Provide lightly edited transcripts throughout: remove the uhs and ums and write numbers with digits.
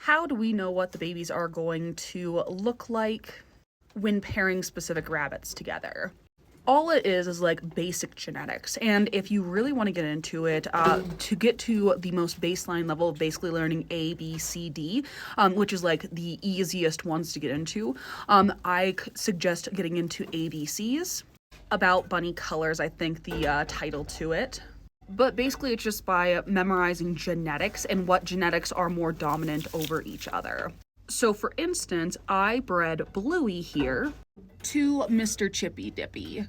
How do we know what the babies are going to look like when pairing specific rabbits together? All it is like basic genetics. And if you really want to get into it, to get to the most baseline level of basically learning A, B, C, D, which is like the easiest ones to get into, I suggest getting into ABCs. About Bunny Colors, I think the title to it. But basically, it's just by memorizing genetics and what genetics are more dominant over each other. So, for instance, I bred Bluey here to Mr. Chippy Dippy.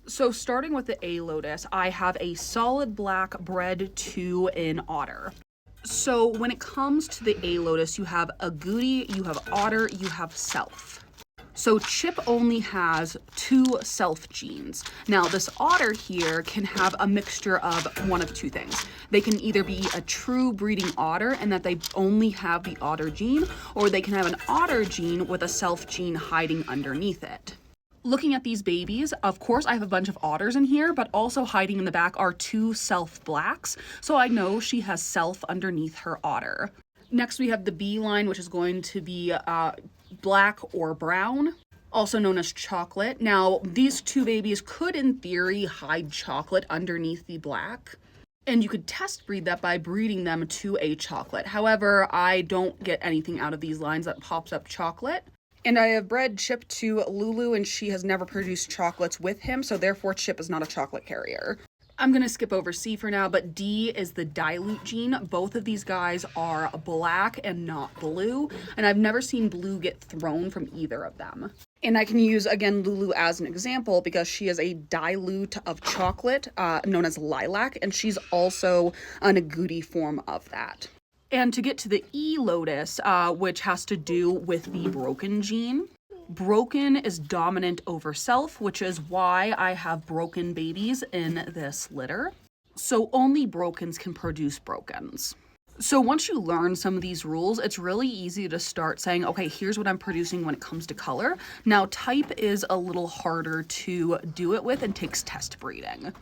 So, starting with the A Lotus, I have a solid black bred to an otter. So, when it comes to the A Lotus, you have agouti, you have otter, you have self. So Chip only has 2 self genes. Now this otter here can have a mixture of one of 2 things. They can either be a true breeding otter and that they only have the otter gene, or they can have an otter gene with a self gene hiding underneath it. Looking at these babies, of course I have a bunch of otters in here, but also hiding in the back are 2 self blacks, so I know she has self underneath her otter. Next we have the B line, which is going to be black or brown, also known as chocolate. Now, these 2 babies could, in theory, hide chocolate underneath the black, and you could test breed that by breeding them to a chocolate. However, I don't get anything out of these lines that pops up chocolate. And I have bred Chip to Lulu, and she has never produced chocolates with him, so therefore Chip is not a chocolate carrier. I'm going to skip over C for now, but D is the dilute gene. Both of these guys are black and not blue, and I've never seen blue get thrown from either of them. And I can use, again, Lulu as an example because she is a dilute of chocolate known as lilac, and she's also an agouti form of that. And to get to the E Lotus, which has to do with the broken gene, broken is dominant over self, which is why I have broken babies in this litter. So only brokens can produce brokens. So once you learn some of these rules, it's really easy to start saying, okay, here's what I'm producing when it comes to color. Now, type is a little harder to do it with and takes test breeding.